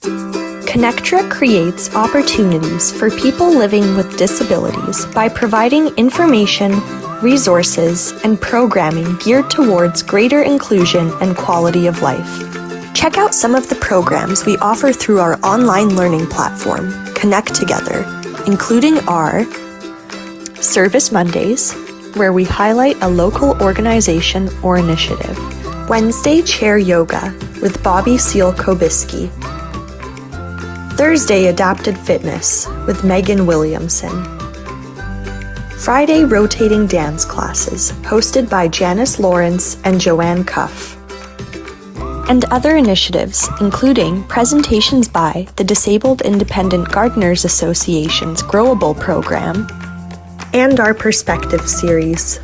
ConnecTra creates opportunities for people living with disabilities by providing information, resources, and programming geared towards greater inclusion and quality of life. Check out some of the programs we offer through our online learning platform, ConnecTogether, including our Service Mondays, where we highlight a local organization or initiative, Wednesday Chair Yoga with Bobbie Seale-Cobiskey, Thursday Adapted Fitness with Megan Williamson, Friday Rotating Dance Classes hosted by Janice Lawrence and Joanne Cuff, and other initiatives including presentations by the Disabled Independent Gardeners Association's Growable program and our Perspective series.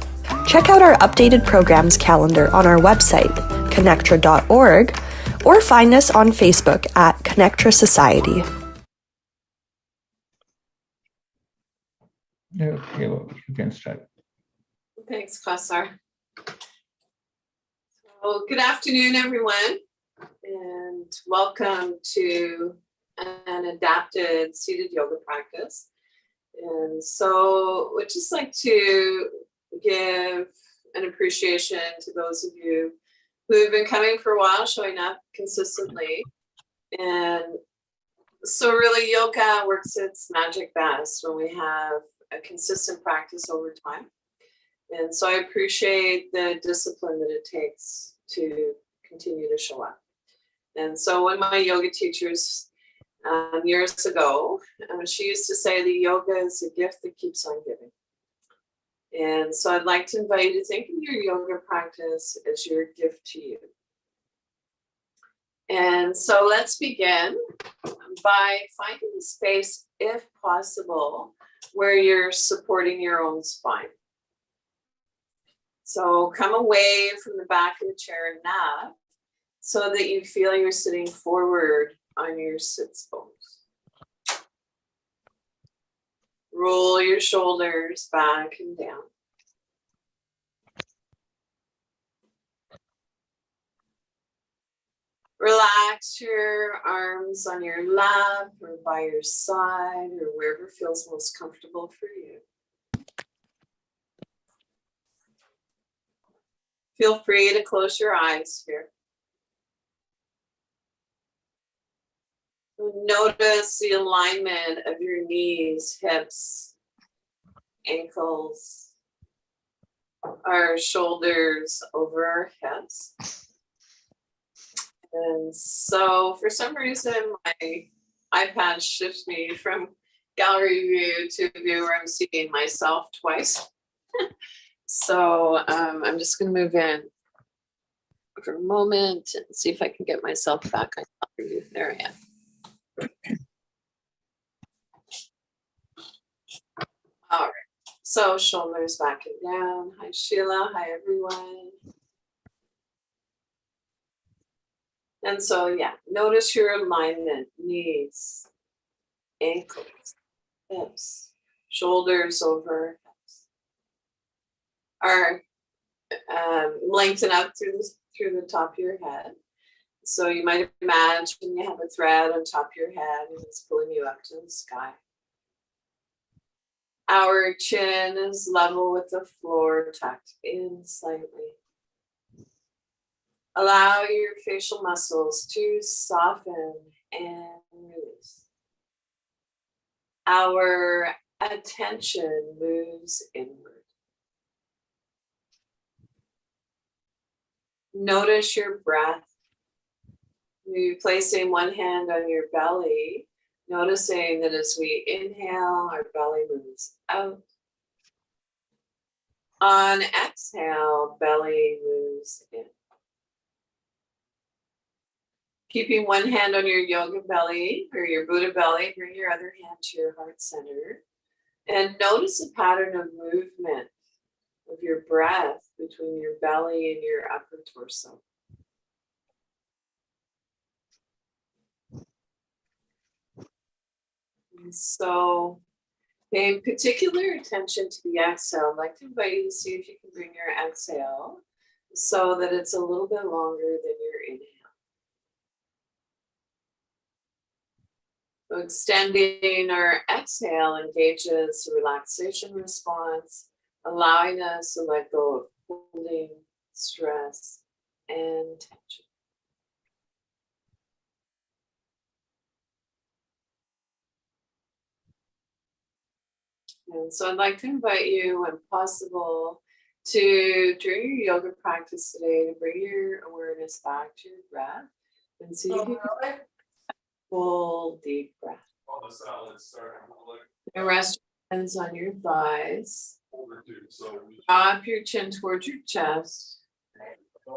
Check out our updated programs calendar on our website, connectra.org, or find us on Facebook at ConnecTra Society. Okay, well, you can start. Thanks, Kausar. So, good afternoon, everyone, and welcome to an adapted seated yoga practice. And so, would just like to give an appreciation to those of you who have been coming for a while, showing up consistently. And so really yoga works its magic best when we have a consistent practice over time. And so I appreciate the discipline that it takes to continue to show up. And so one of my yoga teachers years ago, she used to say that yoga is a gift that keeps on giving. And so I'd like to invite you to think of your yoga practice as your gift to you. And so let's begin by finding a space, if possible, where you're supporting your own spine. So come away from the back of the chair and nap so that you feel you're sitting forward on your sits bones. Roll your shoulders back and down. Relax your arms on your lap or by your side or wherever feels most comfortable for you. Feel free to close your eyes here. Notice the alignment of your knees, hips, ankles, our shoulders over our heads. And so for some reason, my iPad shifts me from gallery view to view where I'm seeing myself twice. So I'm just going to move in for a moment and see if I can get myself back on gallery view. There I am. All right, so shoulders back and down. Hi, Sheila. Hi, everyone. And so, yeah, notice your alignment, knees, ankles, hips, shoulders over hips. Are lengthen up through the top of your head. So you might imagine you have a thread on top of your head and it's pulling you up to the sky. Our chin is level with the floor, tucked in slightly. Allow your facial muscles to soften and release. Our attention moves inward. Notice your breath. You're placing one hand on your belly, noticing that as we inhale, our belly moves out. On exhale, belly moves in. Keeping one hand on your yoga belly or your Buddha belly, bring your other hand to your heart center and notice a pattern of movement of your breath between your belly and your upper torso. And so paying particular attention to the exhale, I'd like to invite you to see if you can bring your exhale so that it's a little bit longer than your inhale. So extending our exhale engages the relaxation response, allowing us to let go of holding, stress, and tension. And so I'd like to invite you, when possible, to, during your yoga practice today, to bring your awareness back to your breath and see if you can full deep breath. And rest your hands on your thighs. Drop your chin towards your chest.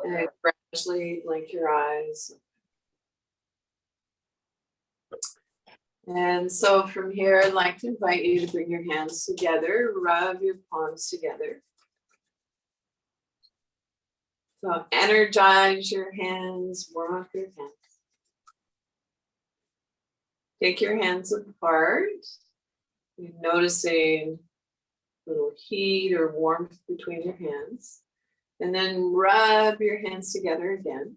And gradually blink your eyes. And so from here, I'd like to invite you to bring your hands together, rub your palms together. So energize your hands, warm up your hands. Take your hands apart. You're noticing a little heat or warmth between your hands. And then rub your hands together again.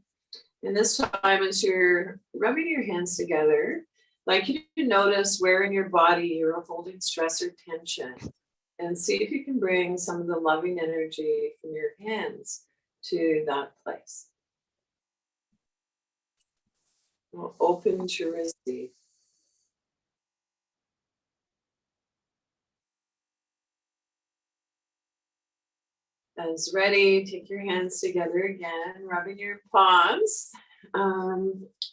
And this time, as you're rubbing your hands together, I'd like you to notice where in your body you're holding stress or tension, and see if you can bring some of the loving energy from your hands to that place. Well, open to receive. As ready, take your hands together again, rubbing your palms.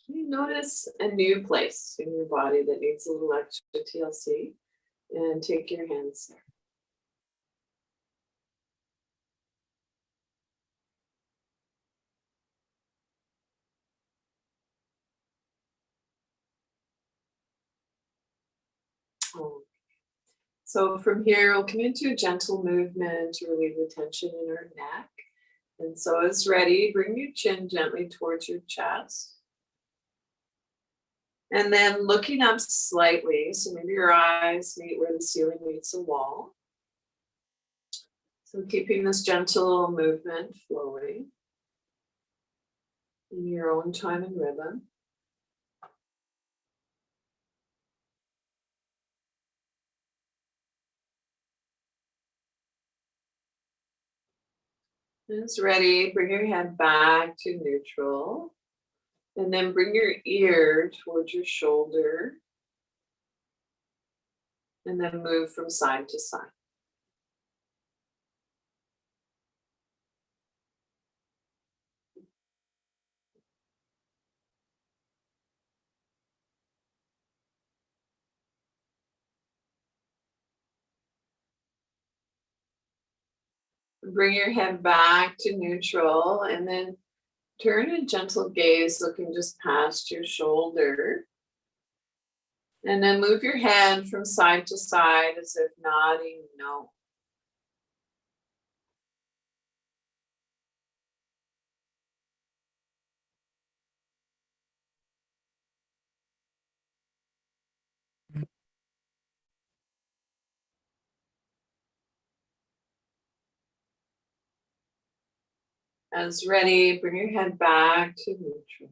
You notice a new place in your body that needs a little extra TLC, and take your hands there. So from here, we'll come into a gentle movement to relieve the tension in our neck. And so as ready, bring your chin gently towards your chest. And then looking up slightly, so maybe your eyes meet where the ceiling meets the wall. So keeping this gentle movement flowing in your own time and rhythm. And it's ready, bring your head back to neutral. And then bring your ear towards your shoulder. And then move from side to side. Bring your head back to neutral, and then turn a gentle gaze looking just past your shoulder. And then move your head from side to side as if nodding no. As ready, bring your head back to neutral.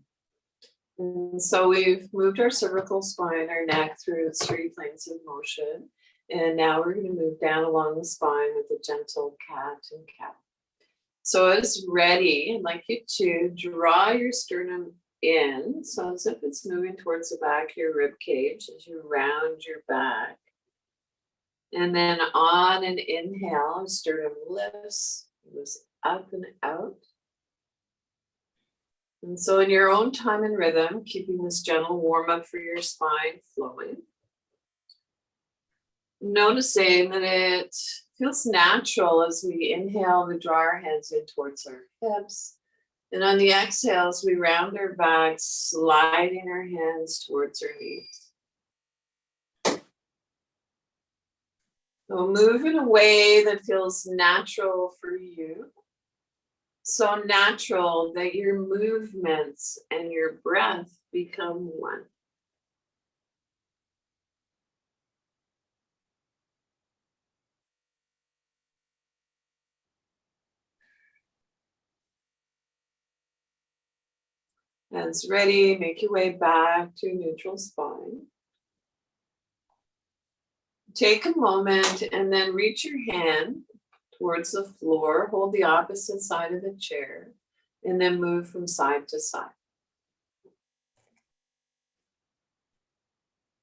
And so we've moved our cervical spine, our neck through its 3 planes of motion. And now we're going to move down along the spine with a gentle cat and cow. So as ready, I'd like you to draw your sternum in, so as if it's moving towards the back of your rib cage as you round your back. And then on an inhale, sternum lifts up and out. And so in your own time and rhythm, keeping this gentle warm up for your spine flowing. Noticing that it feels natural as we inhale to draw our hands in towards our hips. And on the exhales, we round our back, sliding our hands towards our knees. So move in a way that feels natural for you. So natural that your movements and your breath become one. As ready, make your way back to neutral spine. take a moment and then reach your hand towards the floor, hold the opposite side of the chair, and then move from side to side.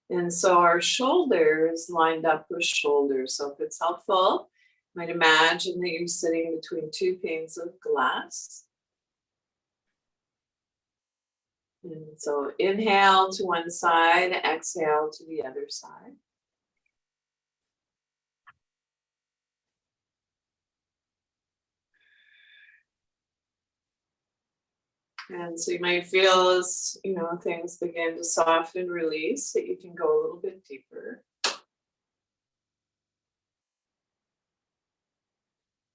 And so our shoulders lined up with shoulders. So if it's helpful, you might imagine that you're sitting between two panes of glass. And so inhale to one side, exhale to the other side. And so you might feel as, things begin to soften and release, that you can go a little bit deeper.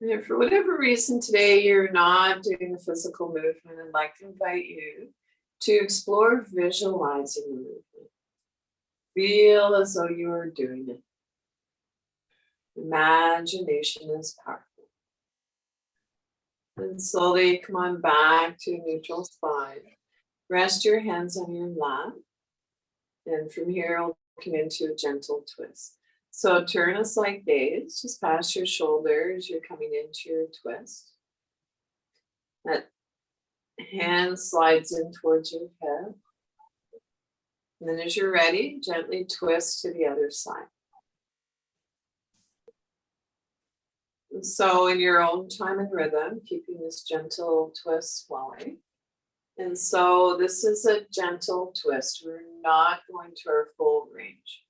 And if for whatever reason today you're not doing the physical movement, I'd like to invite you to explore visualizing the movement. Feel as though you are doing it. Imagination is powerful. And slowly come on back to a neutral spine. Rest your hands on your lap. And from here, we'll come into a gentle twist. So turn a slight gaze, just past your shoulders. You're coming into your twist. That hand slides in towards your head. And then as you're ready, gently twist to the other side. And so in your own time and rhythm, keeping this gentle twist flowing. And so this is a gentle twist. We're not going to our full range.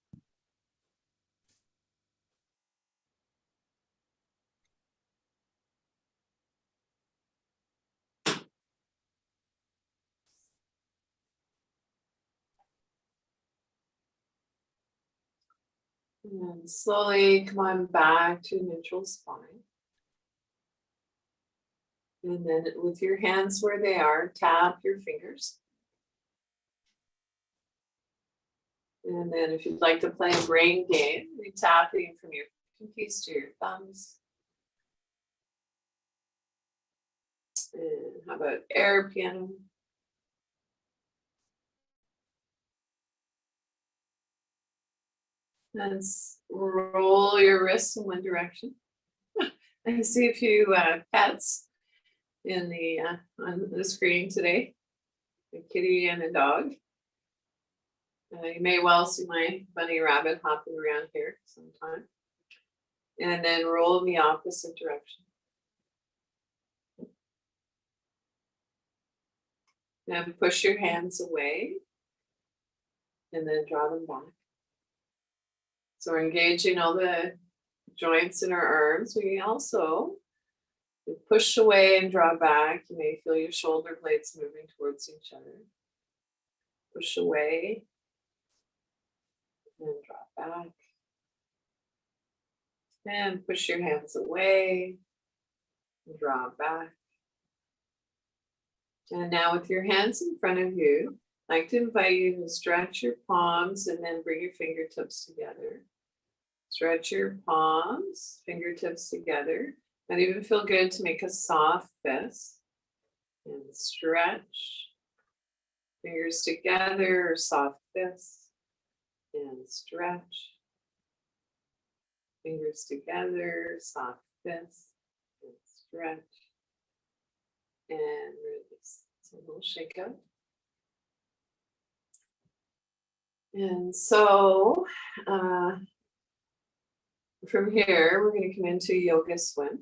And slowly come on back to neutral spine. And then with your hands where they are, tap your fingers. And then if you'd like to play a brain game, you're tapping from your pinkies to your thumbs. And how about air piano? And roll your wrists in one direction. I see a few pets in the on the screen today. A kitty and a dog. You may well see my bunny rabbit hopping around here sometime. And then roll in the opposite direction. And push your hands away. And then draw them back. So we're engaging all the joints in our arms. We also push away and draw back. You may feel your shoulder blades moving towards each other. Push away and draw back. And push your hands away and draw back. And now with your hands in front of you, I'd like to invite you to stretch your palms and then bring your fingertips together. Stretch your palms, fingertips together. Might even feel good to make a soft fist. And stretch. Fingers together, or soft fist. And stretch. Fingers together, soft fist. And stretch. And release. So a little shake out. And so, from here, we're going to come into yoga swim.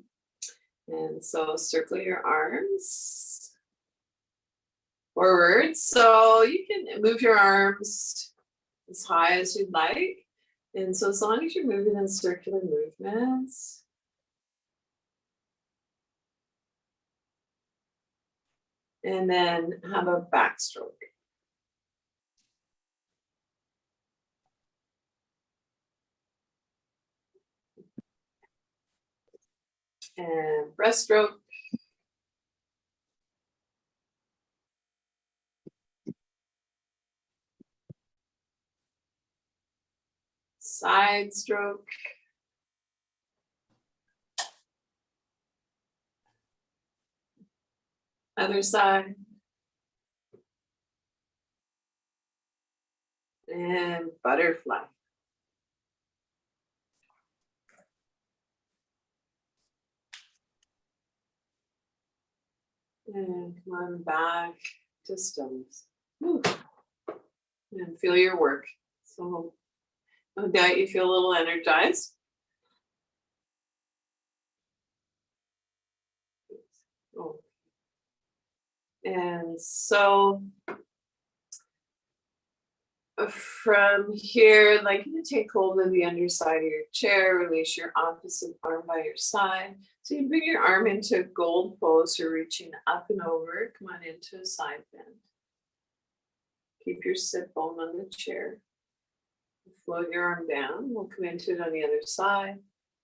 And so circle your arms forward. So you can move your arms as high as you'd like. And so as long as you're moving in circular movements. And then have a backstroke. And breaststroke. Side stroke. Other side. And butterfly. And come on back to stillness. Whew. And feel your work. So no doubt you feel a little energized. Oh. And so from here, like you take hold of the underside of your chair, release your opposite arm by your side. So you bring your arm into a gold pose, you're reaching up and over. Come on into a side bend. Keep your sit bone on the chair. Float your arm down. We'll come into it on the other side.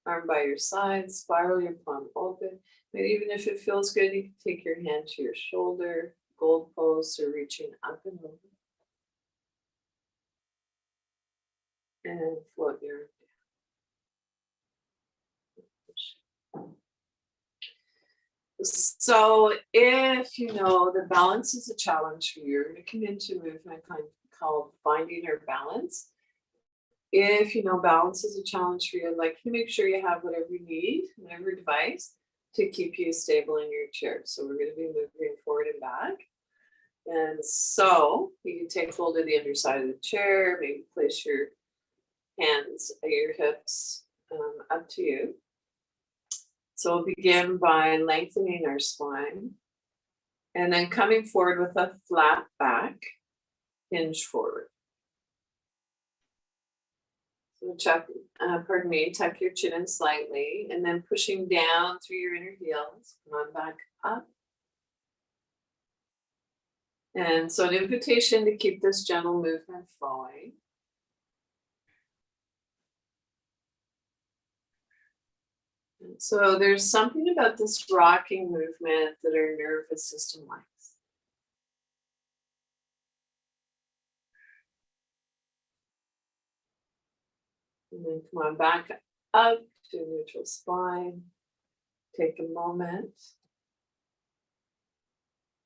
Arm by your side, spiral your palm open. But even if it feels good, you can take your hand to your shoulder. Gold pose, so reaching up and over. And float your arm down. So if you know the balance is a challenge for you, you're going to come into a movement called finding your balance. If you know balance is a challenge for you, like you make sure you have whatever you need, whatever device to keep you stable in your chair. So we're going to be moving forward and back. And so you can take hold of the underside of the chair, maybe place your hands at your hips, up to you. So we'll begin by lengthening our spine and then coming forward with a flat back, hinge forward. So tuck your chin in slightly and then pushing down through your inner heels. Come on back up. And so an invitation to keep this gentle movement flowing. And so there's something about this rocking movement that our nervous system likes. And then come on back up to neutral spine. Take a moment.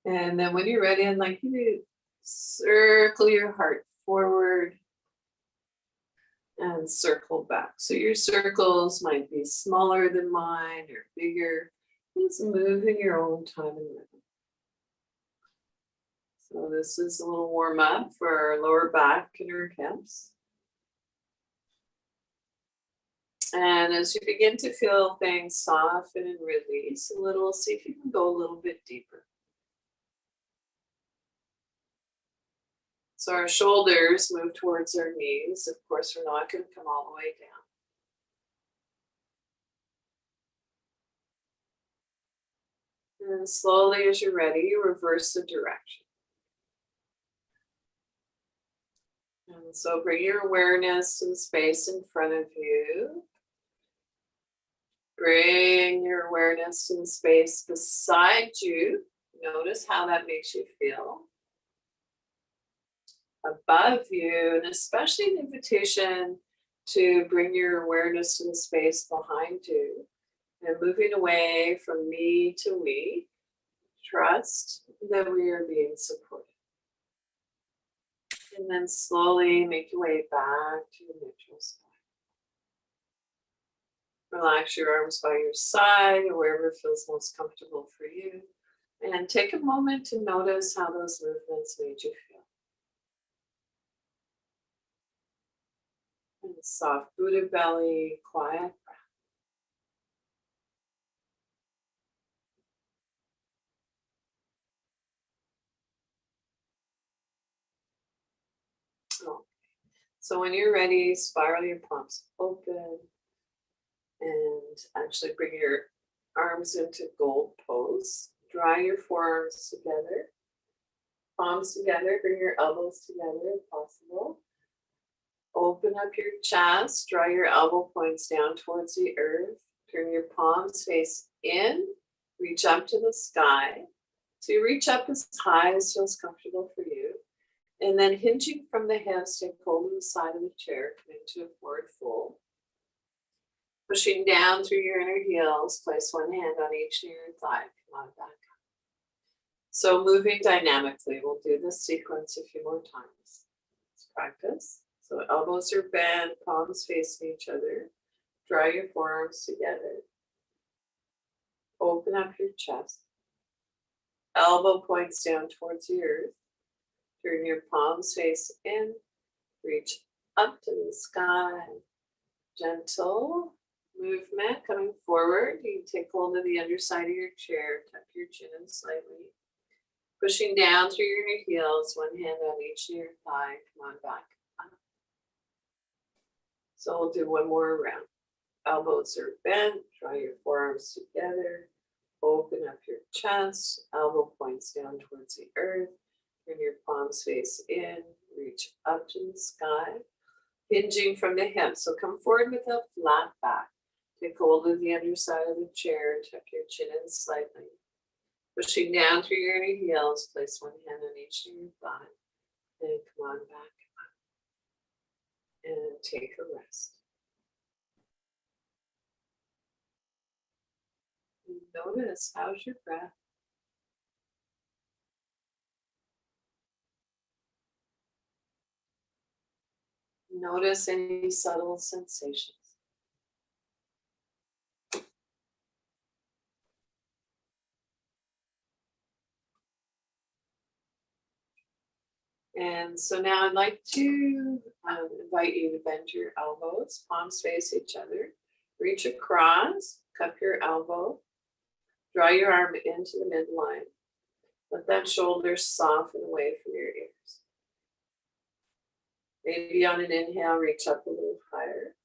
And then when you're ready, I'd like you to circle your heart forward and circle back. So your circles might be smaller than mine or bigger. Just move in your own time and rhythm. So this is a little warm up for our lower back and our hips. And as you begin to feel things soften and release a little, see if you can go a little bit deeper. So our shoulders move towards our knees. Of course, we're not going to come all the way down. And slowly, as you're ready, you reverse the direction. And so bring your awareness to the space in front of you. Bring your awareness to the space beside you. Notice how that makes you feel. Above you, and especially an invitation to bring your awareness to the space behind you and moving away from me to we. Trust that we are being supported. And then slowly make your way back to the neutral spine. Relax your arms by your side or wherever feels most comfortable for you. And take a moment to notice how those movements made you feel. And soft Buddha belly, quiet breath. Okay. So when you're ready, spiral your palms open and actually bring your arms into gold pose. Draw your forearms together, palms together, bring your elbows together if possible. Open up your chest, draw your elbow points down towards the earth, turn your palms face in, reach up to the sky. So you reach up as high as feels comfortable for you. And then hinging from the hips, take hold of the side of the chair, come into a forward fold. Pushing down through your inner heels, place one hand on each near your thigh. Come on back up. So moving dynamically, we'll do this sequence a few more times. Let's practice. So elbows are bent, palms facing each other. Draw your forearms together. Open up your chest. Elbow points down towards the earth. Turn your palms face in. Reach up to the sky. Gentle movement coming forward. You can take hold of the underside of your chair. Tuck your chin in slightly. Pushing down through your inner heels. One hand on each of your thigh. Come on back up. So we'll do one more round. Elbows are bent. Draw your forearms together. Open up your chest. Elbow points down towards the earth. Turn your palms face in. Reach up to the sky. Hinging from the hips. So come forward with a flat back. Take hold of the underside of the chair. Tuck your chin in slightly. Pushing down through your inner heels. Place one hand on each of your thigh. And come on back up. And take a rest. Notice, how's your breath? Notice any subtle sensations. And so now I'd like to invite you to bend your elbows, palms face each other. Reach across, cup your elbow. Draw your arm into the midline. Let that shoulder soften away from your ears. Maybe on an inhale, reach up a little higher.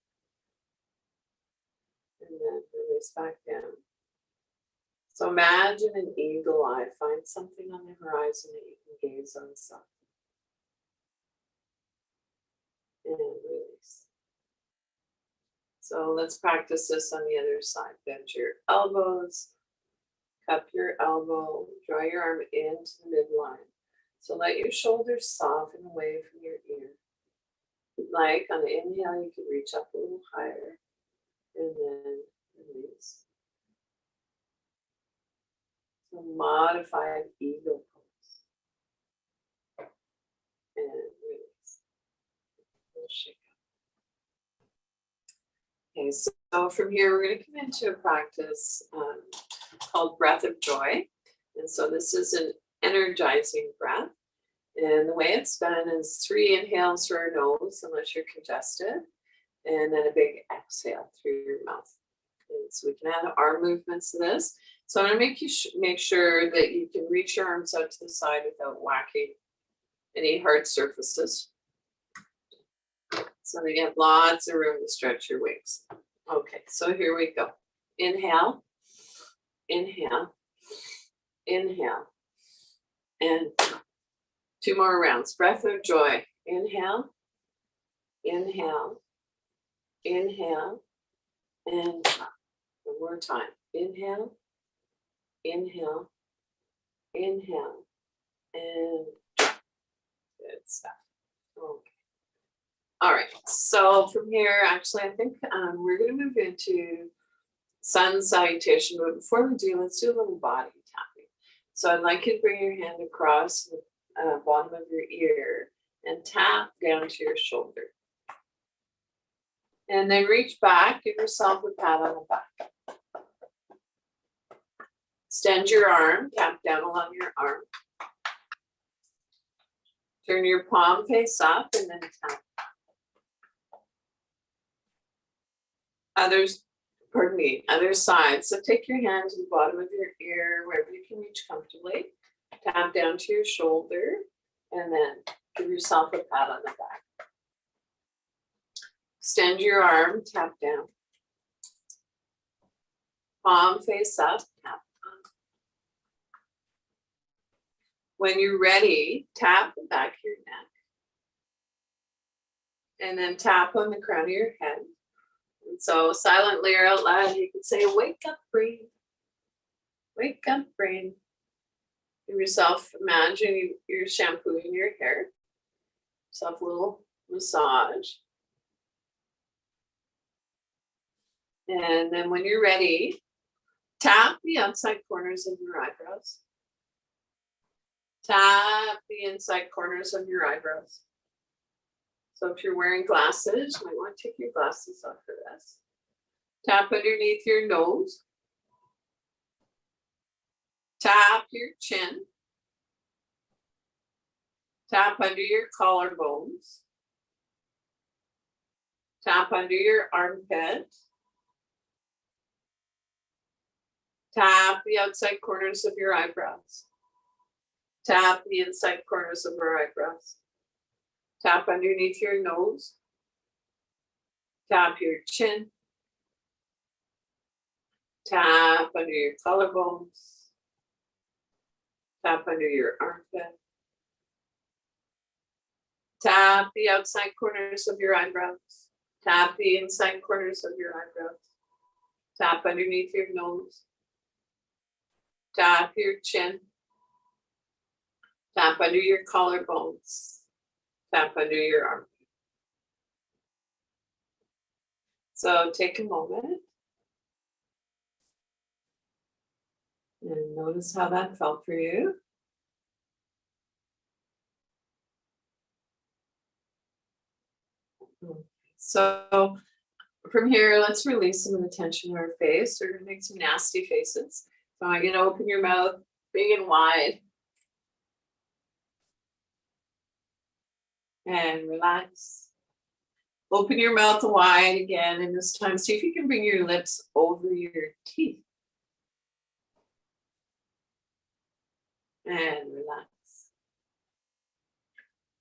And then release back down. So imagine an eagle eye. Find something on the horizon that you can gaze on softly. And release. So let's practice this on the other side. Bend your elbows. Cup your elbow, draw your arm into the midline. So let your shoulders soften away from your ear. If you'd like, on the inhale, you can reach up a little higher and then release. So modified eagle pose. And release. We'll shake up. Okay, so from here, we're going to come into a practice called breath of joy. And so this is an energizing breath. And the way it's done is 3 inhales through our nose, unless you're congested, and then a big exhale through your mouth. And so we can add arm movements to this. So I'm going to make sure that you can reach your arms out to the side without whacking any hard surfaces. So that you have lots of room to stretch your wings. Okay, so here we go. Inhale. Inhale, inhale, and 2 more rounds. Breath of joy. Inhale, inhale, inhale, and one more time. Inhale, inhale, inhale, and good stuff. Okay. All right. So from here, actually, I think we're going to move into sun salutation, but before we do, let's do a little body tapping. So I'd like you to bring your hand across the bottom of your ear and tap down to your shoulder. And then reach back, give yourself a pat on the back. Extend your arm, tap down along your arm. Turn your palm face up and then tap. Other side. So take your hand to the bottom of your ear, wherever you can reach comfortably. Tap down to your shoulder, and then give yourself a pat on the back. Extend your arm, tap down. Palm face up, tap. When you're ready, tap the back of your neck. And then tap on the crown of your head. And so silently or out loud, you can say, wake up, brain. Wake up, brain. Give yourself, imagine you're shampooing your hair. Yourself a little massage. And then when you're ready, tap the outside corners of your eyebrows. Tap the inside corners of your eyebrows. So if you're wearing glasses, you might want to take your glasses off for this. Tap underneath your nose. Tap your chin. Tap under your collarbones. Tap under your armpit. Tap the outside corners of your eyebrows. Tap the inside corners of your eyebrows. Tap underneath your nose. Tap your chin. Tap under your collarbones. Tap under your armpit. Tap the outside corners of your eyebrows. Tap the inside corners of your eyebrows. Tap underneath your nose. Tap your chin. Tap under your collarbones. Tap under your armpit. So take a moment and notice how that felt for you. So from here, let's release some of the tension in our face. We're going to make some nasty faces. So I'm going to open your mouth big and wide. And relax. Open your mouth wide again. And this time, see if you can bring your lips over your teeth. And relax.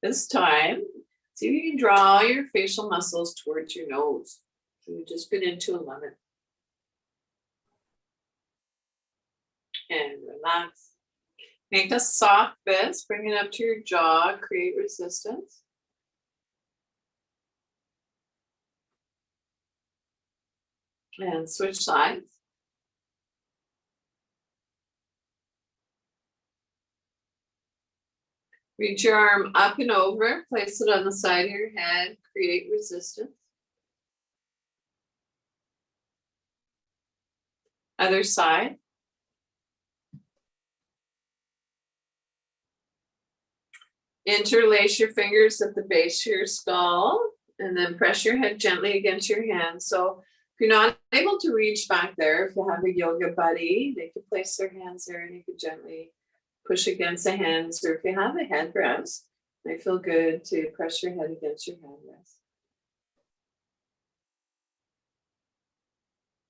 This time, see if you can draw your facial muscles towards your nose. So you just bit into a lemon. And relax. Make a soft fist. Bring it up to your jaw. Create resistance. And switch sides. Reach your arm up and over, place it on the side of your head, create resistance. Other side. Interlace your fingers at the base of your skull and then press your head gently against your hands. So if you're not able to reach back there, if you have a yoga buddy, they could place their hands there and you could gently push against the hands, or if you have a headrest, it might feel good to press your head against your headrest.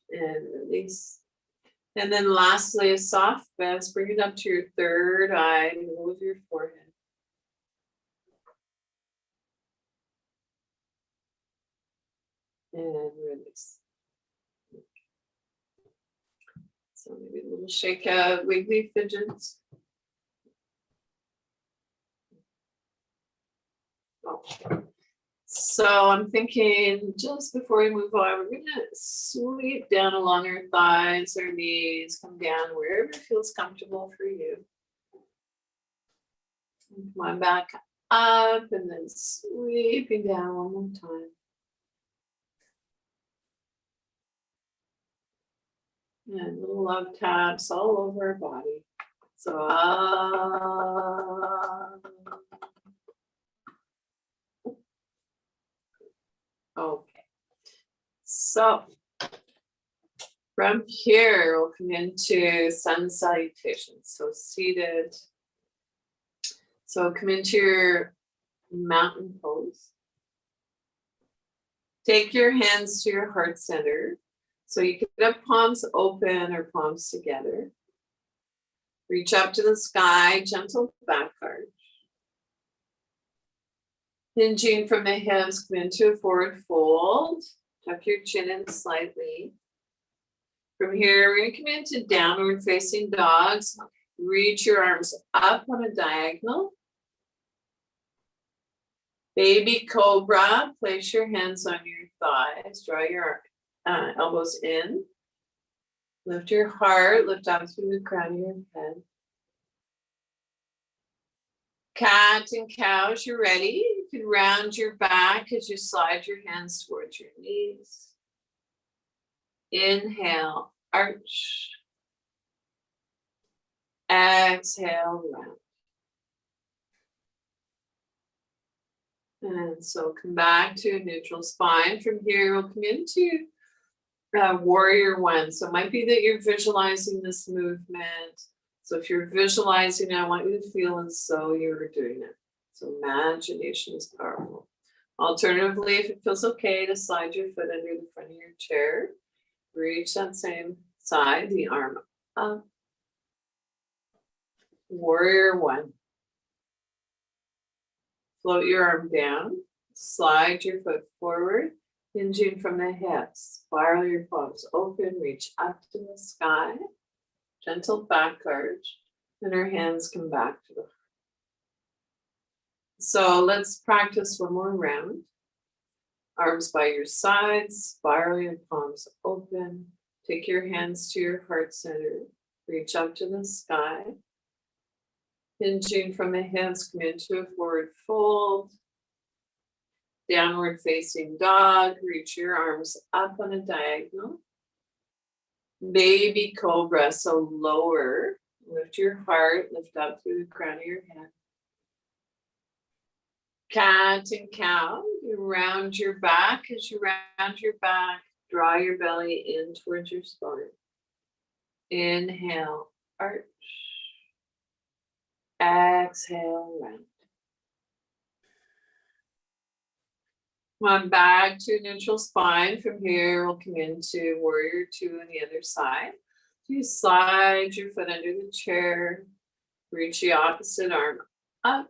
And release. And then lastly, a soft fist. Bring it up to your third eye, middle of your forehead. And release. So maybe a little shake out, wiggly fidgets. Okay. So I'm thinking just before we move on, we're going to sweep down along our thighs, our knees, come down wherever feels comfortable for you. And come on back up and then sweeping down one more time. And little love taps all over our body. So okay. So from here, we'll come into sun salutation. So seated. So come into your mountain pose. Take your hands to your heart center. So you can have palms open or palms together. Reach up to the sky, gentle back arch. Hinging from the hips, come into a forward fold. Tuck your chin in slightly. From here, we're going to come into downward facing dogs. Reach your arms up on a diagonal. Baby cobra, place your hands on your thighs. Draw your elbows in. Lift your heart, lift up through the crown of your head. Cat and cow, as you're ready, you can round your back as you slide your hands towards your knees. Inhale, arch. Exhale, round. And so come back to a neutral spine. From here, we'll come into warrior one. So it might be that you're visualizing this movement. So if you're visualizing, I want you to feel as though you're doing it. So imagination is powerful. Alternatively, if it feels okay to slide your foot under the front of your chair, reach that same side, the arm up. Warrior one. Float your arm down, slide your foot forward, hinging from the hips. Spiral your palms open, reach up to the sky. Gentle back arch, and our hands come back to the heart. So let's practice one more round. Arms by your sides, spiral your palms open. Take your hands to your heart center. Reach up to the sky. Hinging from the hips, come into a forward fold. Downward facing dog. Reach your arms up on a diagonal. Baby cobra, so lower. Lift your heart, lift up through the crown of your head. Cat and cow, you round your back. As you round your back, draw your belly in towards your spine. Inhale, arch. Exhale, round. Come on back to neutral spine. From here, we'll come into warrior two on the other side. You slide your foot under the chair. Reach the opposite arm up.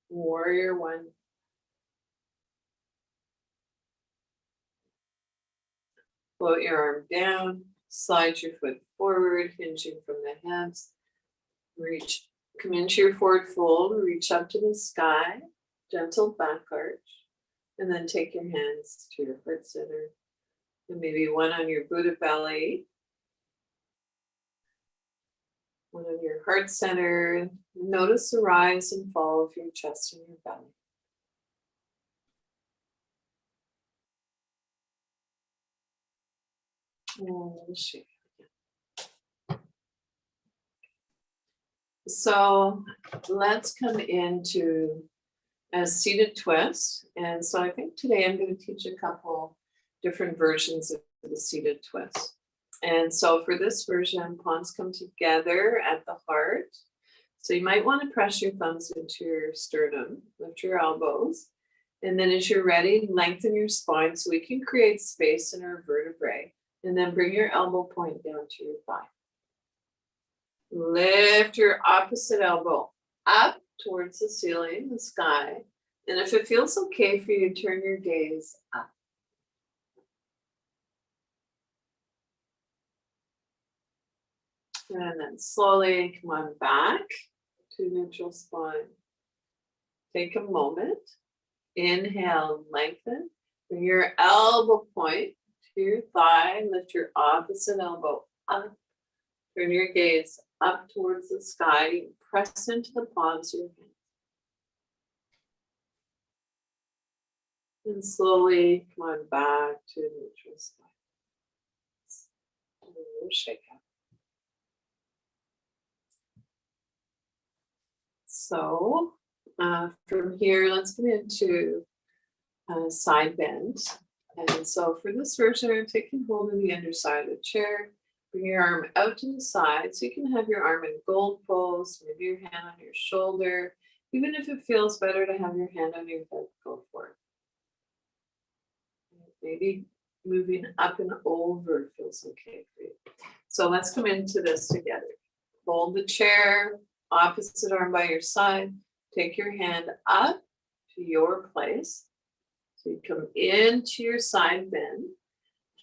Warrior one. Float your arm down. Slide your foot forward, hinging from the hips. Reach, come into your forward fold. Reach up to the sky. Gentle back arch. And then take your hands to your heart center. And maybe one on your Buddha belly. One on your heart center. Notice the rise and fall of your chest and your belly. And we'll shake again. So let's come into a seated twist. And so I think today I'm going to teach a couple different versions of the seated twist. And so for this version, palms come together at the heart. So you might want to press your thumbs into your sternum, lift your elbows. And then as you're ready, lengthen your spine so we can create space in our vertebrae. And then bring your elbow point down to your thigh. Lift your opposite elbow up towards the ceiling, the sky. And if it feels okay for you, turn your gaze up. And then slowly come on back to neutral spine. Take a moment. Inhale, lengthen. Bring your elbow point to your thigh. Lift your opposite elbow up. Turn your gaze up towards the sky. Press into the palms of your hands. And slowly come on back to neutral spine. And we'll shake out. So from here, let's get into side bend. And so for this version, I'm taking hold of the underside of the chair. Bring your arm out to the side so you can have your arm in gold pose, maybe your hand on your shoulder. Even if it feels better to have your hand on your head, go for it. Maybe moving up and over feels okay for you. So let's come into this together. Hold the chair, opposite arm by your side. Take your hand up to your place. So you come into your side bend.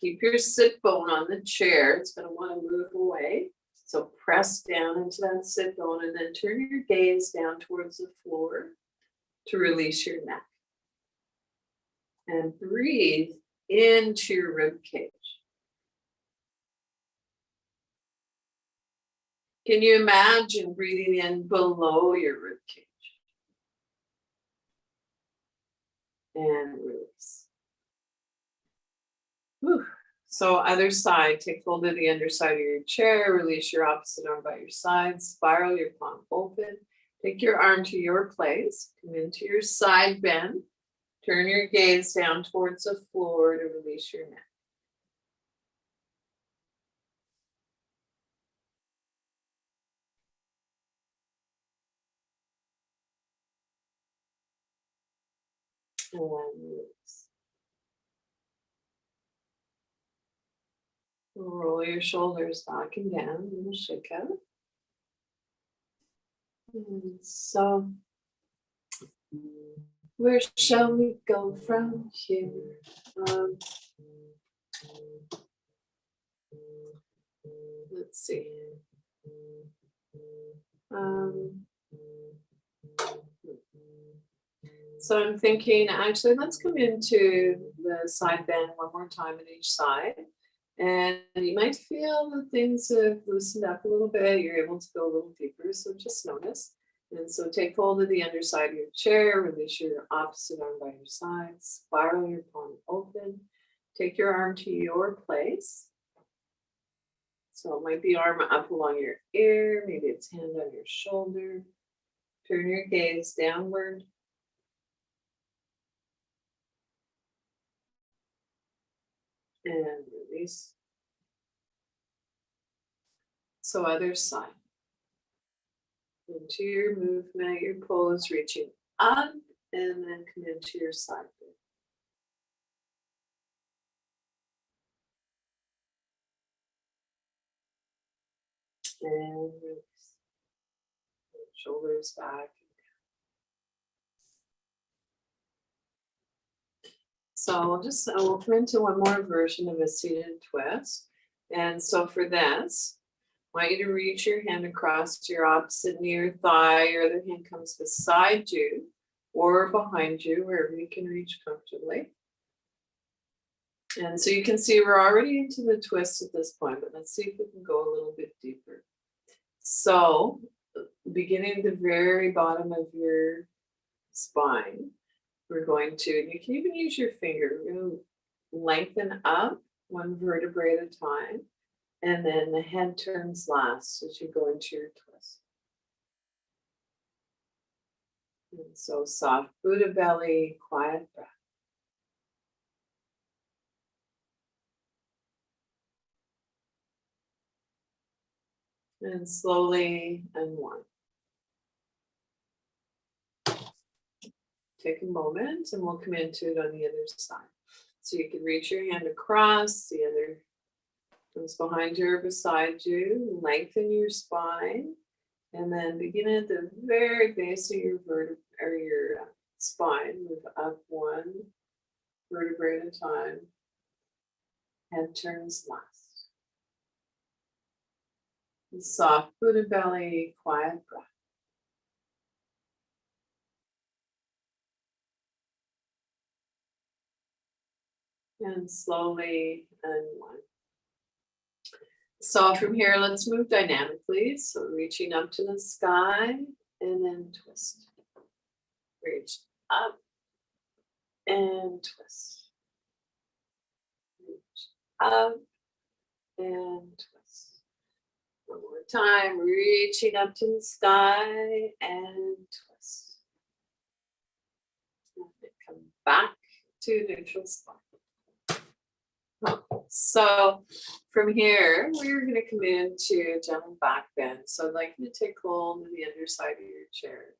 Keep your sit bone on the chair. It's going to want to move away. So press down into that sit bone and then turn your gaze down towards the floor to release your neck. And breathe into your rib cage. Can you imagine breathing in below your rib cage? And release. Whew. So other side, take hold of the underside of your chair, release your opposite arm by your side, spiral your palm open, take your arm to your place, come into your side bend, turn your gaze down towards the floor to release your neck. release. Roll your shoulders back and down, and we'll shake out. And so, where shall we go from here? Let's see. So I'm thinking, actually, let's come into the side bend one more time on each side. And you might feel that things have loosened up a little bit. You're able to go a little deeper, so just notice. And so take hold of the underside of your chair, release your opposite arm by your side, spiral your palm open, take your arm to your place. So it might be arm up along your ear, maybe it's hand on your shoulder. Turn your gaze downward. And release. So other side. Into your movement, your pose, reaching up, and then come into your side bend. And release. Shoulders back. So we'll come into one more version of a seated twist. And so for this, I want you to reach your hand across to your opposite knee or thigh. Your other hand comes beside you or behind you, wherever you can reach comfortably. And so you can see we're already into the twist at this point, but let's see if we can go a little bit deeper. So beginning at the very bottom of your spine, we're going to, and you can even use your finger, we're going to lengthen up one vertebrae at a time, and then the head turns last as you go into your twist. And so soft Buddha belly, quiet breath. And slowly unwind. Take a moment and we'll come into it on the other side. So you can reach your hand across, the other comes behind you or beside you, lengthen your spine, and then begin at the very base of your vertebrae or your spine. Move up one vertebrae at a time. Head turns last. And soft Buddha belly, quiet breath. And slowly unwind. So from here, let's move dynamically. So reaching up to the sky and then twist. Reach up and twist. Reach up and twist. One more time, reaching up to the sky and twist. And come back to neutral spot. So from here, we're going to come into a gentle back bend. So I'd like you to take hold of the underside of your chair.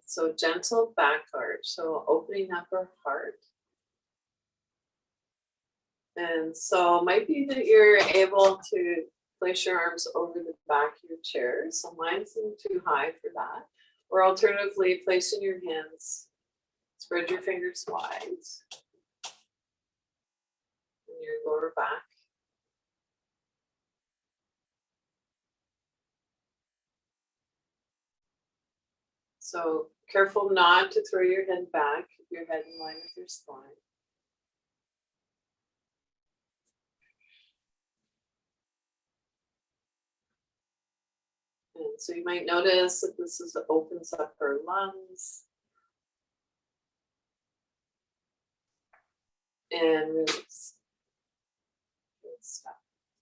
So gentle back arch, so opening up our heart. And so it might be that you're able to place your arms over the back of your chair. So mine's a little too high for that. Or alternatively, placing your hands, spread your fingers wide. Your lower back. So careful not to throw your head back, keep your head in line with your spine. And so you might notice that this opens up our lungs. And release. Stop.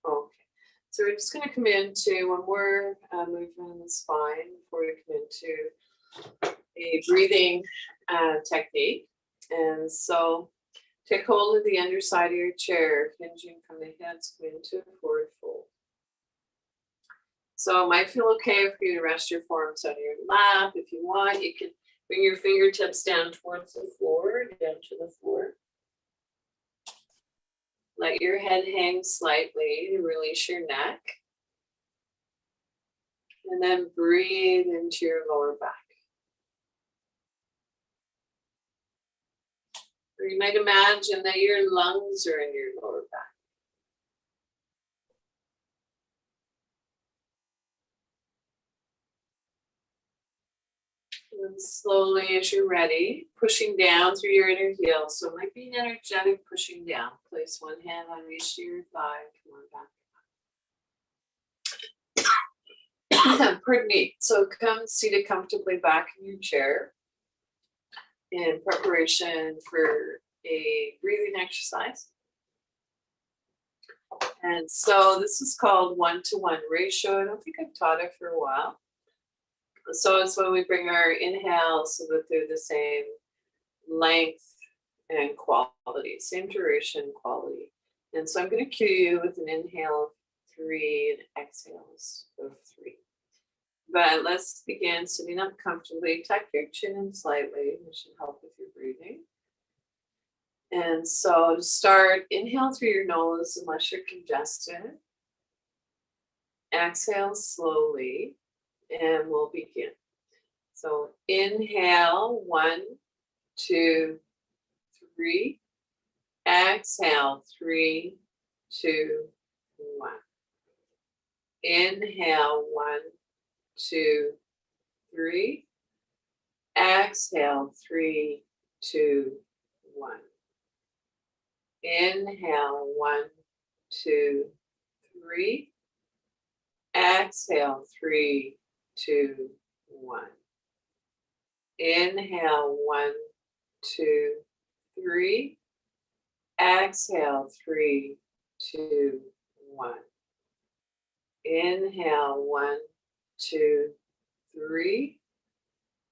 Okay, so we're just going to come into one more movement in the spine before we come into a breathing technique. And so take hold of the underside of your chair, hinging from the hips, come into a forward fold. So it might feel okay for you to rest your forearms on your lap. If you want, you can Bring your fingertips down towards the floor, down to the floor. Let your head hang slightly to release your neck. And then breathe into your lower back. Or you might imagine that your lungs are in your lower back. And slowly, as you're ready, pushing down through your inner heel. So it might be an energetic pushing down. Place one hand on each of your thigh. Come on back. Pardon me. So come seated comfortably back in your chair in preparation for a breathing exercise. And so this is called 1-to-1 ratio. I don't think I've taught it for a while. So it's when we bring our inhales so that they're the same length and quality, same duration, quality. And so I'm going to cue you with an inhale of 3 and exhales of 3. But let's begin sitting up comfortably. Tuck your chin in slightly, which should help with your breathing. And so to start, inhale through your nose unless you're congested. Exhale slowly, and we'll begin. So inhale, 1, 2, 3. Exhale, 3, 2, 1. Inhale, 1, 2, 3. Exhale, 3, 2, 1. Inhale, 1, 2, 3. Exhale, 3, 2, 1. Inhale, 1, 2, 3. Exhale, 3, 2, 1. Inhale, 1, 2, 3.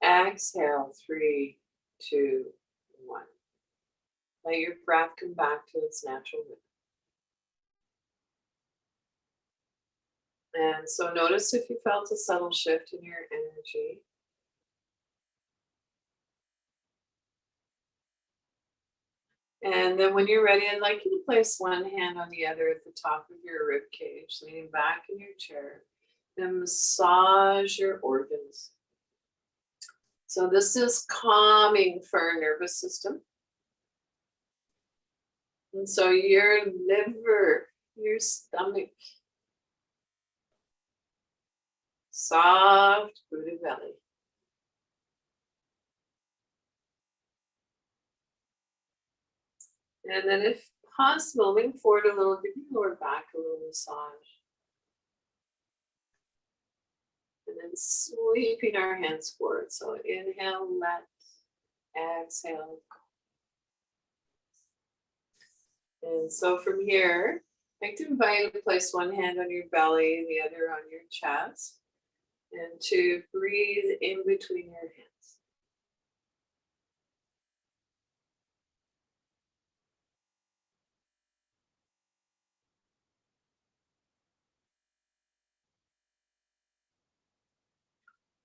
Exhale, 3, 2, 1. Let your breath come back to its natural rhythm. And so notice if you felt a subtle shift in your energy. And then when you're ready, I'd like you to place one hand on the other at the top of your rib cage, leaning back in your chair, and massage your organs. So this is calming for our nervous system. And so your liver, your stomach, soft Buddha belly. And then if possible, lean forward a little, give your lower back a little massage. And then sweeping our hands forward. So inhale, let, exhale, go. And so from here, I'd like to invite you to place one hand on your belly, the other on your chest, and to breathe in between your hands.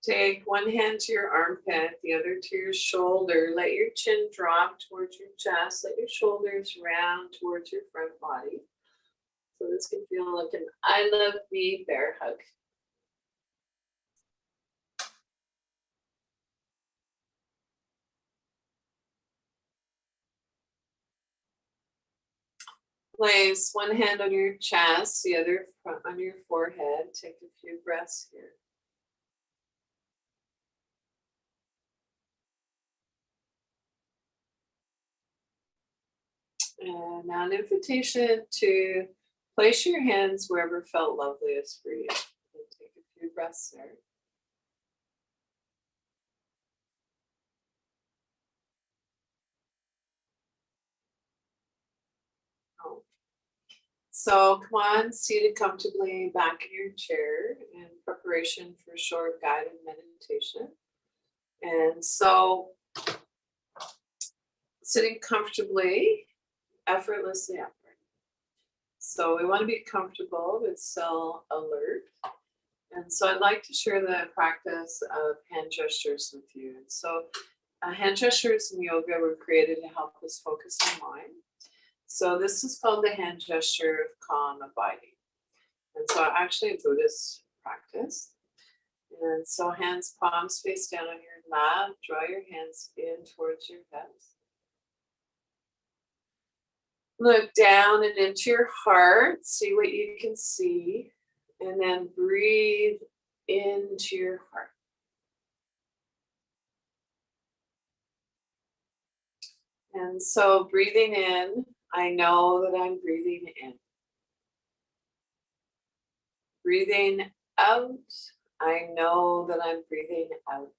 Take one hand to your armpit, the other to your shoulder. Let your chin drop towards your chest. Let your shoulders round towards your front body. So this can feel like an I love me bear hug. Place one hand on your chest, the other on your forehead. Take a few breaths here. And now an invitation to place your hands wherever felt loveliest for you. And take a few breaths there. Oh. So come on, seated comfortably back in your chair in preparation for a short guided meditation. And so sitting comfortably, effortlessly upright. So we want to be comfortable but still alert. And so I'd like to share the practice of hand gestures with you. And so hand gestures in yoga were created to help us focus our mind. So this is called the hand gesture of calm abiding. And so actually a Buddhist practice. And so hands, palms face down on your lap, draw your hands in towards your hips. Look down and into your heart, see what you can see, and then breathe into your heart. And so breathing in, I know that I'm breathing in. Breathing out, I know that I'm breathing out.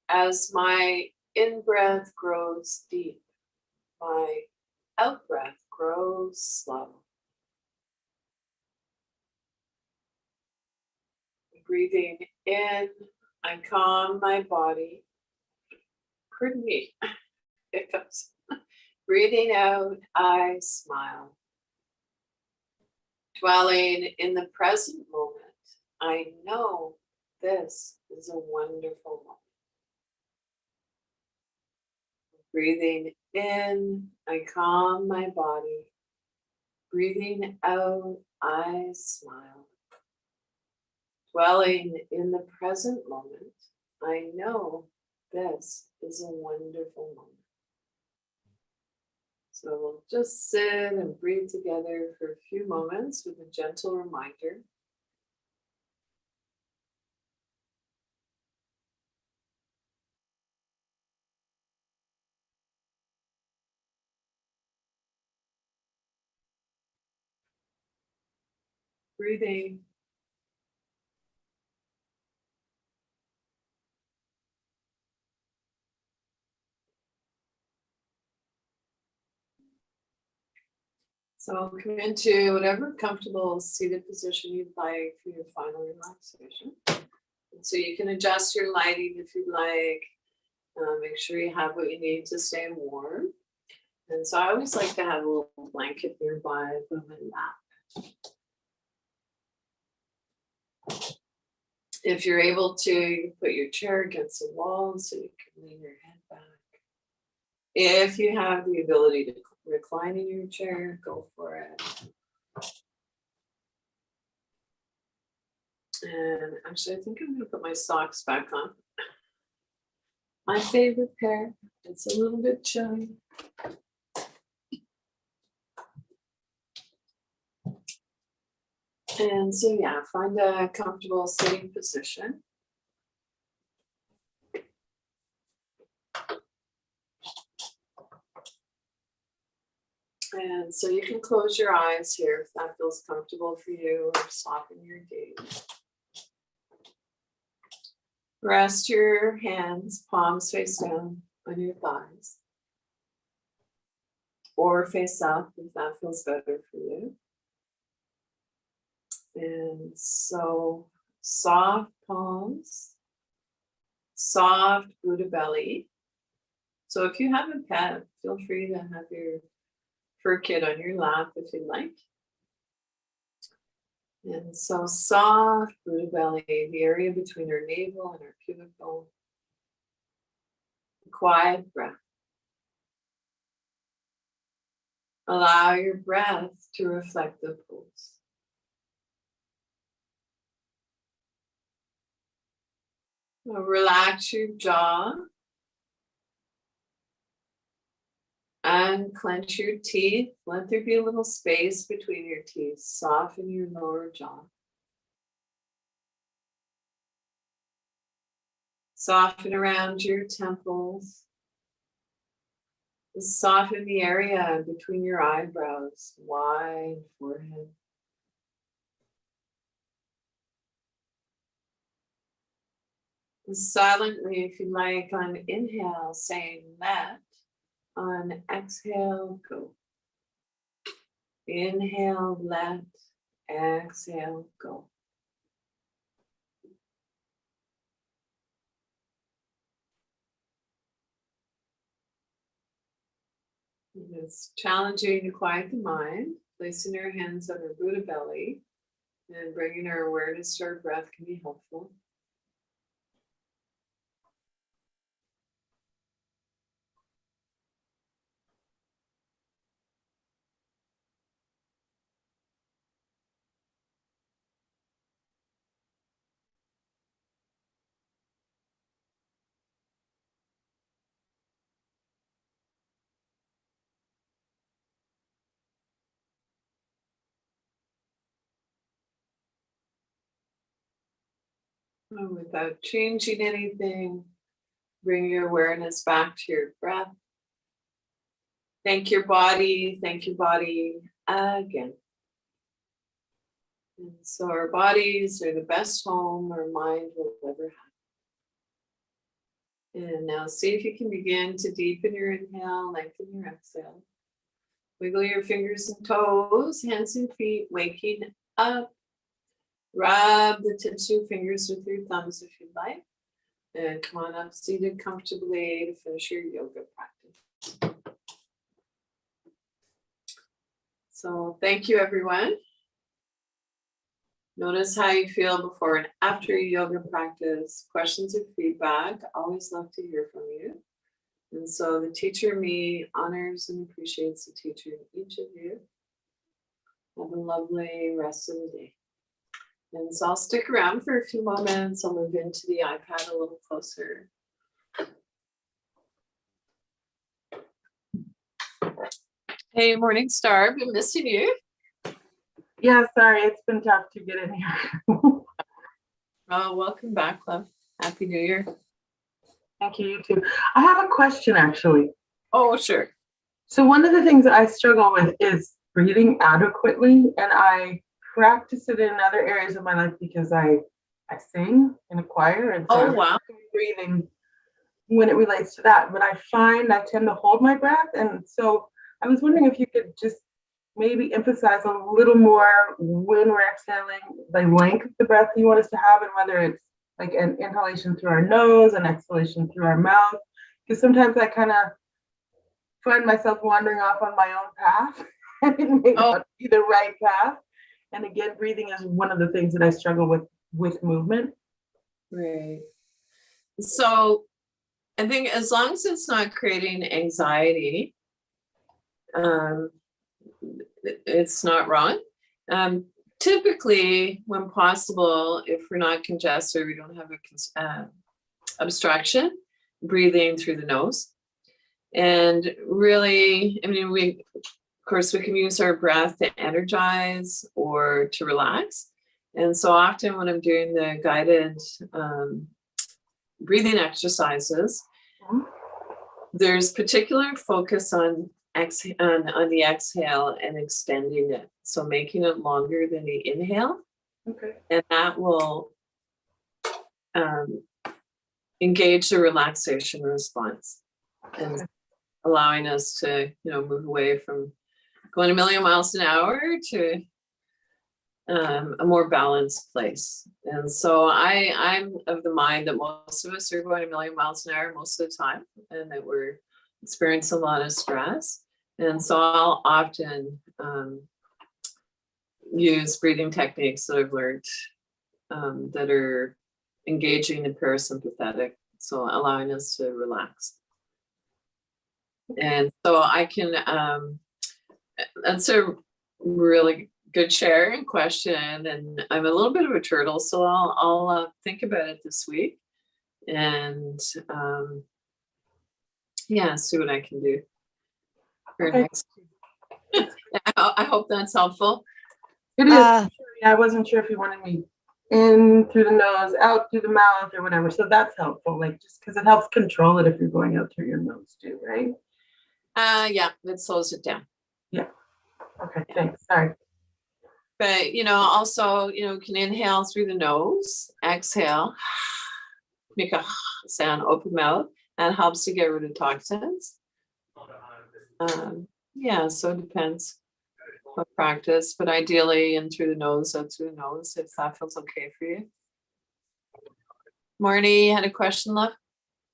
As my in-breath grows deep, my out-breath grows slow. Breathing in, I calm my body. Pardon me, hiccups. Breathing out, I smile. Dwelling in the present moment, I know this is a wonderful moment. Breathing in, I calm my body. Breathing out, I smile. Dwelling in the present moment, I know this is a wonderful moment. So we'll just sit and breathe together for a few moments with a gentle reminder. Breathing. So come into whatever comfortable seated position you'd like for your final relaxation. And so you can adjust your lighting if you'd like. Make sure you have what you need to stay warm. And so I always like to have a little blanket nearby for my lap. If you're able to, you put your chair against the wall so you can lean your head back. If you have the ability to recline in your chair, go for it. And actually, I think I'm going to put my socks back on. My favorite pair. It's a little bit chilly. And so, yeah, find a comfortable sitting position. And so you can close your eyes here if that feels comfortable for you, or soften your gaze. Rest your hands, palms face down on your thighs, or face up if that feels better for you. And so soft palms, soft Buddha belly. So if you have a pet, feel free to have your fur kit on your lap if you'd like. And so soft Buddha belly, the area between our navel and our pubic bone. Quiet breath. Allow your breath to reflect the pulse. Now relax your jaw and clench your teeth. Let there be a little space between your teeth. Soften your lower jaw. Soften around your temples. Soften the area between your eyebrows, wide forehead. Silently, if you like, on inhale, saying let. On exhale, go. Inhale, let. Exhale, go. It's challenging to quiet the mind. Placing your hands on your Buddha belly. And bringing our awareness to our breath can be helpful. And without changing anything, bring your awareness back to your breath. Thank your body again. And so our bodies are the best home our mind will ever have. And now see if you can begin to deepen your inhale, lengthen your exhale. Wiggle your fingers and toes, hands and feet, waking up. Rub the tips of your fingers with your thumbs if you'd like. And come on up seated comfortably to finish your yoga practice. So thank you, everyone. Notice how you feel before and after your yoga practice. Questions or feedback, always love to hear from you. And so the teacher in me honors and appreciates the teacher in each of you. Have a lovely rest of the day. And so I'll stick around for a few moments. I'll move into the iPad a little closer. Hey, Morning Star, been missing you. Yeah, sorry, it's been tough to get in here. Oh, welcome back, love. Happy New Year. Thank you, you too. I have a question, actually. Oh, sure. So one of the things that I struggle with is breathing adequately, and I practice it in other areas of my life because I sing in a choir, and so Oh, wow. breathing when it relates to that. But I find I tend to hold my breath, and so I was wondering if you could just maybe emphasize a little more when we're exhaling, the length of the breath you want us to have, and whether it's like an inhalation through our nose, an exhalation through our mouth, because sometimes I kind of find myself wandering off on my own path, and it may not be the right path. And again, breathing is one of the things that I struggle with movement. Right. So I think as long as it's not creating anxiety, it's not wrong. Typically, when possible, if we're not congested, we don't have a obstruction, breathing through the nose. And really, I mean, we can use our breath to energize or to relax. And so often when I'm doing the guided breathing exercises, there's particular focus on the exhale and extending it. So making it longer than the inhale. Okay. And that will engage the relaxation response and allowing us to, move away from going a million miles an hour to a more balanced place. And so I'm of the mind that most of us are going a million miles an hour most of the time, and that we're experiencing a lot of stress. And so I'll often use breathing techniques that I've learned that are engaging the parasympathetic, so allowing us to relax. And so I can, that's a really good share and question. And I'm a little bit of a turtle, so I'll think about it this week and see what I can do for next. I hope that's helpful. It is. Yeah, I wasn't sure if you wanted me in through the nose, out through the mouth, or whatever. So that's helpful, like just because it helps control it if you're going out through your nose too, right? Yeah, it slows it down. Yeah. Okay, thanks. Sorry. But also, can inhale through the nose, exhale, make a sound, open mouth, and helps to get rid of toxins. So it depends on practice, but ideally in through the nose, out through the nose, if that feels okay for you. Marnie, you had a question, love?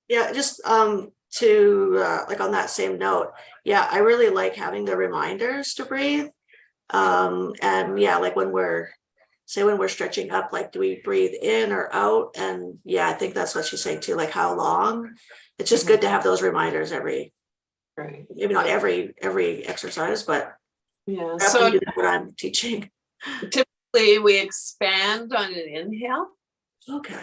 Yeah, just to like on that same note, yeah, I really like having the reminders to breathe. And yeah, like when we're say when we're stretching up, like, do we breathe in or out? And yeah, I think that's what she's saying too, like how long. It's just good to have those reminders every, Right. maybe not every exercise, but Yeah. I So do that what I'm teaching. typically we expand on an inhale Okay.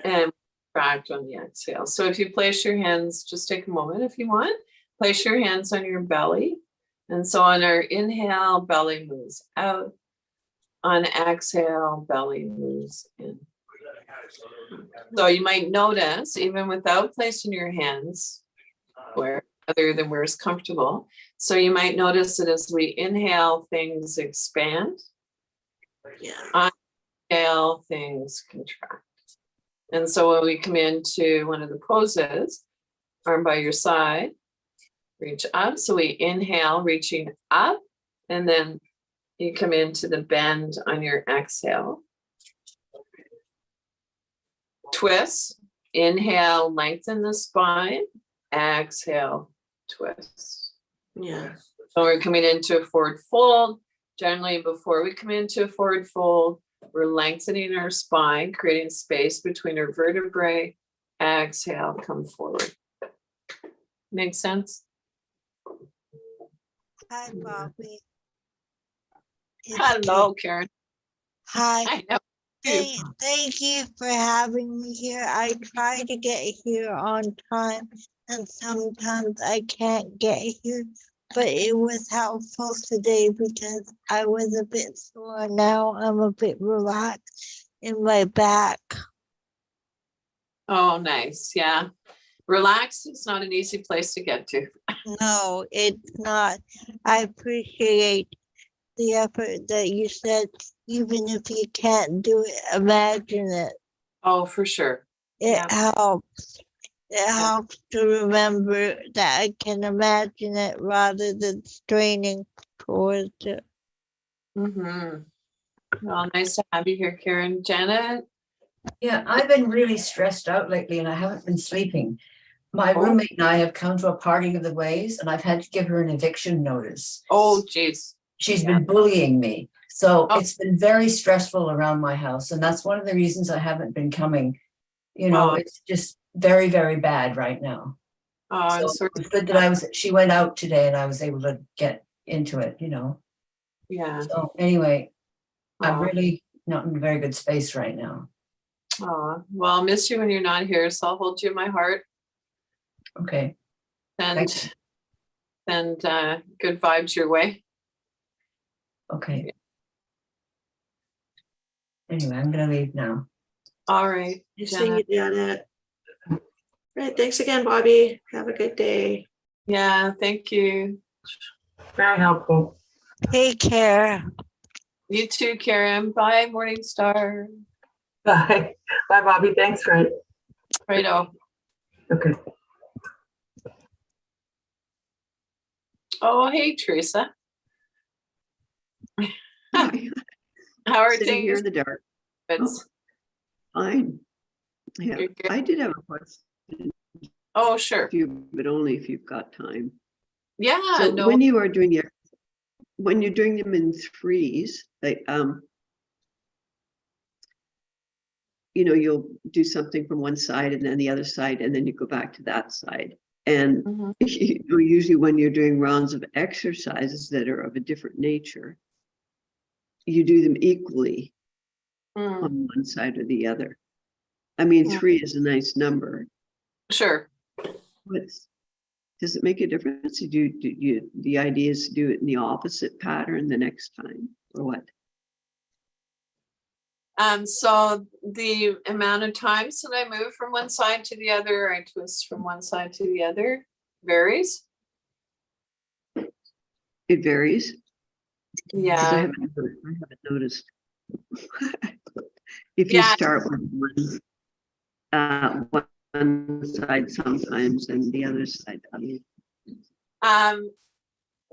and contract on the exhale. So if you place your hands, just take a moment if you want, place your hands on your belly. And so on our inhale, belly moves out. On exhale, belly moves in. So you might notice, even without placing your hands where other than where it's comfortable. So you might notice that as we inhale, things expand. Yeah. Exhale, things contract. And so when we come into one of the poses, arm by your side, reach up. So we inhale, reaching up, and then you come into the bend on your exhale. Twist. Inhale, lengthen the spine. Exhale, twist. Yeah. So we're coming into a forward fold. Generally, before we come into a forward fold, we're lengthening our spine, creating space between our vertebrae. Exhale, come forward. Make sense? Hi, Bobbie. It's Hello, Karen. Hi. I know. Thank you for having me here. I try to get here on time, and sometimes I can't get here, but it was helpful today because I was a bit sore. Now I'm a bit relaxed in my back. Oh, nice. Yeah. Relaxed. It's not an easy place to get to. No, it's not. I appreciate the effort that you said, even if you can't do it, imagine it. Oh, for sure. It Yeah. helps. It helps to remember that I can imagine it rather than straining towards it. Mm-hmm. Well, nice to have you here, Karen. Janet? Yeah, I've been really stressed out lately and I haven't been sleeping. My roommate and I have come to a parting of the ways and I've had to give her an eviction notice. Oh, geez. She's been bullying me. So Oh. it's been very stressful around my house. And that's one of the reasons I haven't been coming. You know, Oh. it's just very, very bad right now. Oh, I'm So sorry. it's good that she went out today and I was able to get into it, you know. Yeah. So anyway, I'm Oh. really not in a very good space right now. Oh, well, I'll miss you when you're not here, so I'll hold you in my heart. Okay. And good vibes your way. Okay. Anyway, I'm gonna leave now. All right. Seeing you, Janet. Great. Thanks again, Bobbie. Have a good day. Yeah, thank you. Very helpful. Take care. You too, Karen. Bye, Morningstar. Bye. Bye, Bobbie. Thanks, Fred. Righto. Okay. Oh, hey, Teresa. How are Sitting here things? in the dark. It's Fine. Yeah, You're good. I did have a question, Oh, sure. but only if you've got time. Yeah, So no. when you are doing when you're doing them in threes, like you know, you'll do something from one side and then the other side, and then you go back to that side. And Mhm. you know, usually when you're doing rounds of exercises that are of a different nature, you do them equally Mm, on one side or the other. I mean, Mm. 3 is a nice number. sure. Does it make a difference? The idea is to do it in the opposite pattern the next time, or what? So the amount of times that I move from one side to the other, I twist from one side to the other, varies. It varies. 'Cause Yeah. I haven't noticed. If you Yeah. start with one side sometimes and the other side.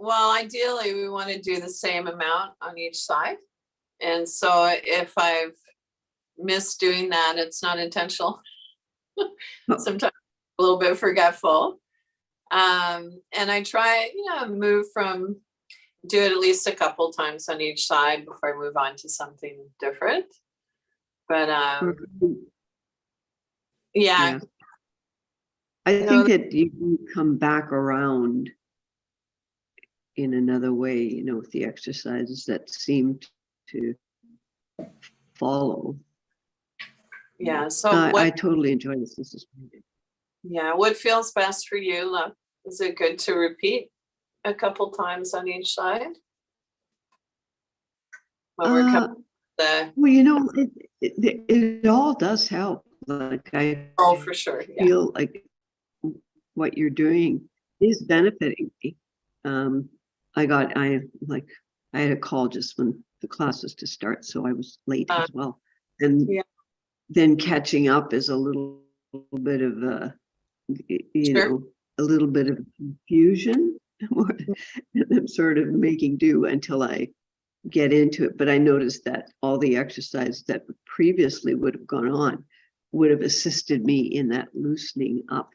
Well, ideally, we want to do the same amount on each side. And so if I've missed doing that, it's not intentional. Sometimes a little bit forgetful. And I try, move from, do it at least a couple times on each side before I move on to something different. But yeah, I know, think that you can come back around in another way, you know, with the exercises that seem to follow. yeah. So I totally enjoy this. This is great. yeah, what feels best for you? Love? Is it good to repeat a couple times on each side? When we're coming the Well, you know, it all does help. Like I for sure. Yeah. feel like what you're doing is benefiting me. I had a call just when the class was to start, so I was late as well. And then catching up is a little bit of a, you know, a little bit of confusion. And I'm sort of making do until I get into it. But I noticed that all the exercises that previously would have gone on would have assisted me in that loosening up.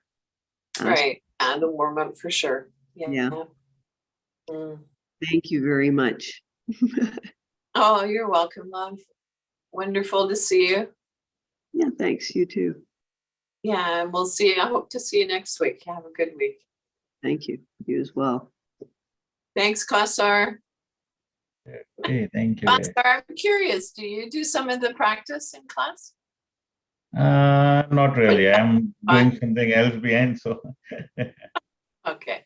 Right. And the warm up for sure. Yeah. Thank you very much. Oh, you're welcome, love. Wonderful to see you. Yeah, thanks. You too. Yeah, and we'll see. I hope to see you next week. Have a good week. Thank you. You as well. Thanks, Kausar. Okay, thank you. Kausar, I'm curious, do you do some of the practice in class? Not really. I'm doing something else behind, so. Okay.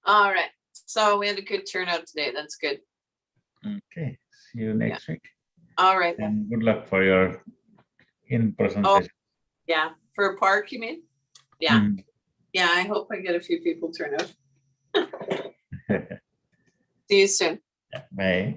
All right. So we had a good turnout today. That's good. Okay, see you next week. All right. And good luck for your in-person Oh, session. yeah. For a park, you mean? Yeah. Yeah, I hope I get a few people turn out. See you soon. Bye.